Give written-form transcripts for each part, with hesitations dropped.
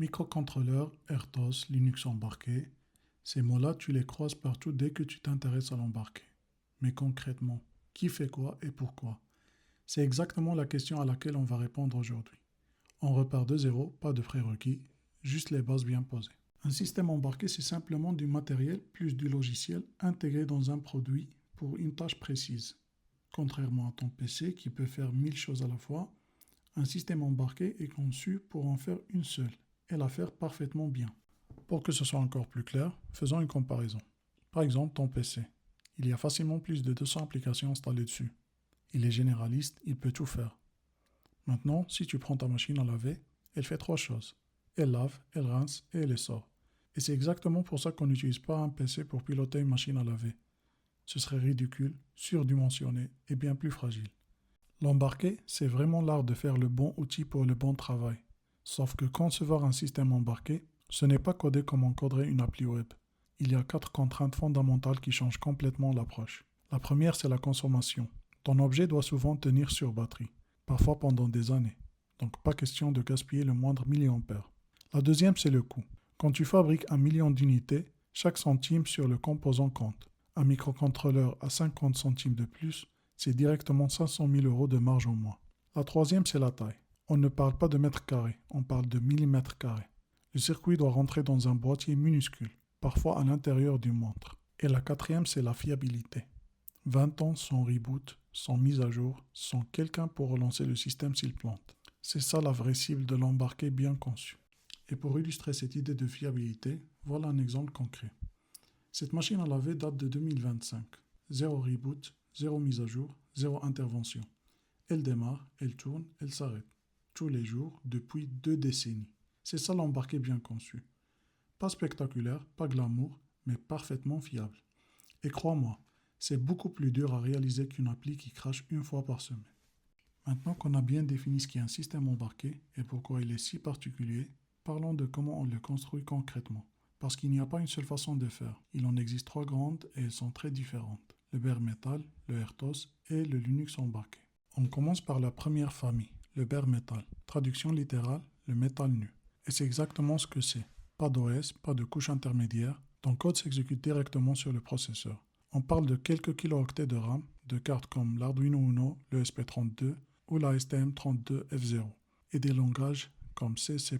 Microcontrôleur, RTOS, Linux embarqué, ces mots-là, tu les croises partout dès que tu t'intéresses à l'embarqué. Mais concrètement, qui fait quoi et pourquoi? C'est exactement la question à laquelle on va répondre aujourd'hui. On repart de zéro, pas de prérequis, juste les bases bien posées. Un système embarqué, c'est simplement du matériel plus du logiciel intégré dans un produit pour une tâche précise. Contrairement à ton PC qui peut faire 1000 choses à la fois, un système embarqué est conçu pour en faire une seule et la faire parfaitement bien. Pour que ce soit encore plus clair, faisons une comparaison. Par exemple, ton PC. Il y a facilement plus de 200 applications installées dessus. Il est généraliste, il peut tout faire. Maintenant, si tu prends ta machine à laver, elle fait 3 choses. Elle lave, elle rince et elle sort. Et c'est exactement pour ça qu'on n'utilise pas un PC pour piloter une machine à laver. Ce serait ridicule, surdimensionné et bien plus fragile. L'embarqué, c'est vraiment l'art de faire le bon outil pour le bon travail. Sauf que concevoir un système embarqué, ce n'est pas coder comme on coderait une appli web. Il y a 4 contraintes fondamentales qui changent complètement l'approche. La première, c'est la consommation. Ton objet doit souvent tenir sur batterie, parfois pendant des années. Donc pas question de gaspiller le moindre milliampère. La deuxième, c'est le coût. Quand tu fabriques 1 million d'unités, chaque centime sur le composant compte. Un microcontrôleur à 50 centimes de plus, c'est directement 500 000 € de marge en moins. La troisième, c'est la taille. On ne parle pas de mètres carrés, on parle de millimètres carrés. Le circuit doit rentrer dans un boîtier minuscule, parfois à l'intérieur d'une montre. Et la quatrième, c'est la fiabilité. 20 ans sans reboot, sans mise à jour, sans quelqu'un pour relancer le système s'il plante. C'est ça la vraie cible de l'embarqué bien conçu. Et pour illustrer cette idée de fiabilité, voilà un exemple concret. Cette machine à laver date de 2025. Zéro reboot, zéro mise à jour, zéro intervention. Elle démarre, elle tourne, elle s'arrête. Tous les jours, depuis 2 décennies. C'est ça l'embarqué bien conçu. Pas spectaculaire, pas glamour, mais parfaitement fiable. Et crois-moi, c'est beaucoup plus dur à réaliser qu'une appli qui crache une fois par semaine. Maintenant qu'on a bien défini ce qu'est un système embarqué et pourquoi il est si particulier, parlons de comment on le construit concrètement. Parce qu'il n'y a pas une seule façon de faire. Il en existe 3 grandes et elles sont très différentes. Le bare metal, le RTOS et le Linux embarqué. On commence par la première famille, le bare metal. Traduction littérale, le métal nu. Et c'est exactement ce que c'est. Pas d'OS, pas de couche intermédiaire. Ton code s'exécute directement sur le processeur. On parle de quelques kilooctets de RAM, de cartes comme l'Arduino Uno, le SP32 ou la STM32F0. Et des langages comme C, C++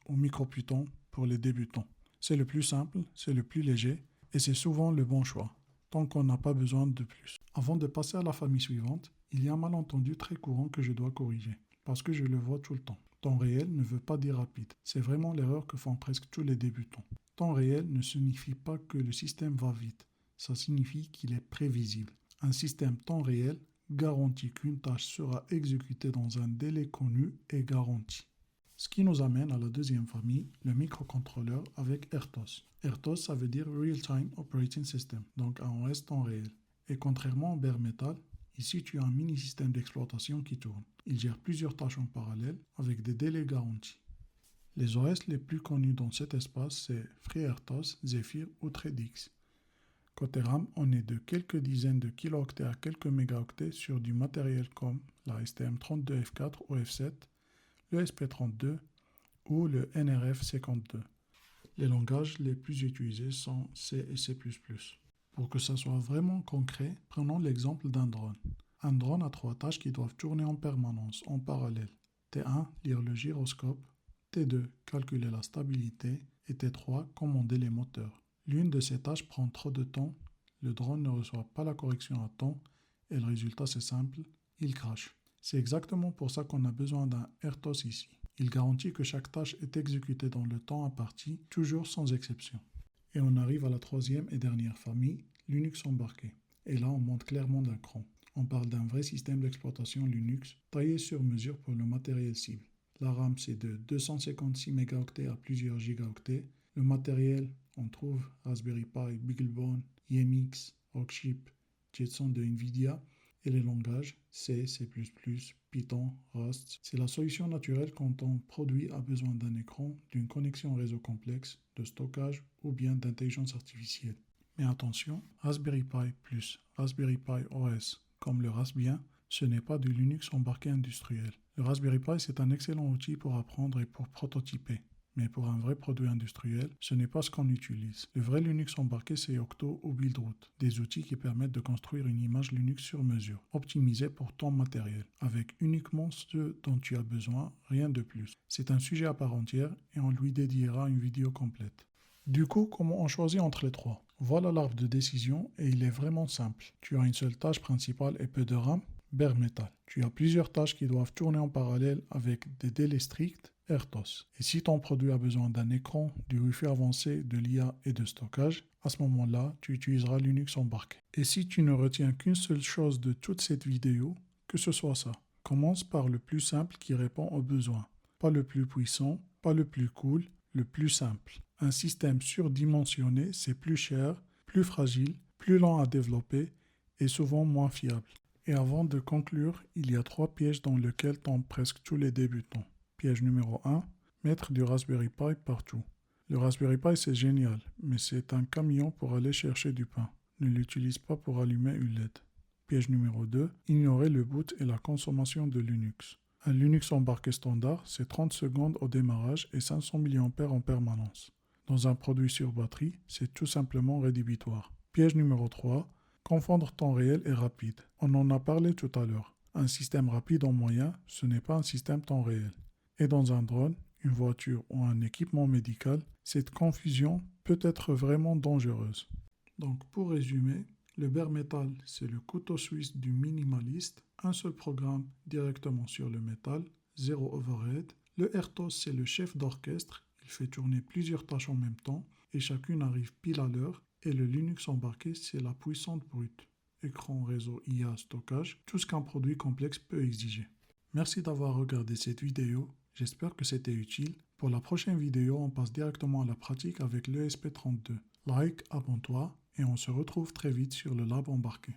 ou MicroPython pour les débutants. C'est le plus simple, c'est le plus léger et c'est souvent le bon choix, tant qu'on n'a pas besoin de plus. Avant de passer à la famille suivante, il y a un malentendu très courant que je dois corriger, parce que je le vois tout le temps. Temps réel ne veut pas dire rapide. C'est vraiment l'erreur que font presque tous les débutants. Temps réel ne signifie pas que le système va vite. Ça signifie qu'il est prévisible. Un système temps réel garantit qu'une tâche sera exécutée dans un délai connu et garanti. Ce qui nous amène à la deuxième famille, le microcontrôleur avec RTOS. RTOS, ça veut dire Real Time Operating System, donc un OS temps réel. Et contrairement au bare metal, ici tu as un mini-système d'exploitation qui tourne. Il gère plusieurs tâches en parallèle avec des délais garantis. Les OS les plus connus dans cet espace, c'est FreeRTOS, Zephyr ou ThreadX. Côté RAM, on est de quelques dizaines de kilooctets à quelques mégaoctets sur du matériel comme la STM32F4 ou F7, le SP32 ou le NRF52. Les langages les plus utilisés sont C et C++. Pour que ça soit vraiment concret, prenons l'exemple d'un drone. Un drone a 3 tâches qui doivent tourner en permanence, en parallèle. T1, lire le gyroscope. T2, calculer la stabilité. Et T3, commander les moteurs. L'une de ces tâches prend trop de temps, le drone ne reçoit pas la correction à temps, et le résultat c'est simple, il crache. C'est exactement pour ça qu'on a besoin d'un RTOS ici. Il garantit que chaque tâche est exécutée dans le temps imparti, toujours sans exception. Et on arrive à la troisième et dernière famille, Linux embarqué. Et là, on monte clairement d'un cran. On parle d'un vrai système d'exploitation Linux, taillé sur mesure pour le matériel cible. La RAM, c'est de 256 mégaoctets à plusieurs gigaoctets. Le matériel, on trouve Raspberry Pi, BeagleBone, IMX, Rockchip, Jetson de NVIDIA. Et les langages C, C++, Python, Rust. C'est la solution naturelle quand ton produit a besoin d'un écran, d'une connexion réseau complexe, de stockage ou bien d'intelligence artificielle. Mais attention, Raspberry Pi plus Raspberry Pi OS comme le Raspbian, ce n'est pas du Linux embarqué industriel. Le Raspberry Pi, c'est un excellent outil pour apprendre et pour prototyper. Mais pour un vrai produit industriel, ce n'est pas ce qu'on utilise. Le vrai Linux embarqué, c'est Yocto ou Buildroot, des outils qui permettent de construire une image Linux sur mesure, optimisée pour ton matériel, avec uniquement ce dont tu as besoin, rien de plus. C'est un sujet à part entière et on lui dédiera une vidéo complète. Du coup, comment on choisit entre les trois? Voilà l'arbre de décision et il est vraiment simple. Tu as une seule tâche principale et peu de RAM, bare metal. Tu as plusieurs tâches qui doivent tourner en parallèle avec des délais stricts, RTOS. Et si ton produit a besoin d'un écran, du Wi-Fi avancé, de l'IA et de stockage, à ce moment-là, tu utiliseras Linux embarqué. Et si tu ne retiens qu'une seule chose de toute cette vidéo, que ce soit ça. Commence par le plus simple qui répond aux besoins. Pas le plus puissant, pas le plus cool, le plus simple. Un système surdimensionné, c'est plus cher, plus fragile, plus lent à développer et souvent moins fiable. Et avant de conclure, il y a 3 pièges dans lesquels tombent presque tous les débutants. Piège numéro 1, mettre du Raspberry Pi partout. Le Raspberry Pi c'est génial, mais c'est un camion pour aller chercher du pain. Ne l'utilise pas pour allumer une LED. Piège numéro 2, ignorer le boot et la consommation de Linux. Un Linux embarqué standard, c'est 30 secondes au démarrage et 500 mAh en permanence. Dans un produit sur batterie, c'est tout simplement rédhibitoire. Piège numéro 3, confondre temps réel et rapide. On en a parlé tout à l'heure. Un système rapide en moyen, ce n'est pas un système temps réel. Et dans un drone, une voiture ou un équipement médical, cette confusion peut être vraiment dangereuse. Donc pour résumer, le bare metal, c'est le couteau suisse du minimaliste, un seul programme directement sur le métal, zéro overhead. Le RTOS, c'est le chef d'orchestre, il fait tourner plusieurs tâches en même temps et chacune arrive pile à l'heure. Et le Linux embarqué, c'est la puissante brute. Écran, réseau, IA, stockage, tout ce qu'un produit complexe peut exiger. Merci d'avoir regardé cette vidéo, j'espère que c'était utile. Pour la prochaine vidéo, on passe directement à la pratique avec l'ESP32. Like, abonne-toi et on se retrouve très vite sur le lab embarqué.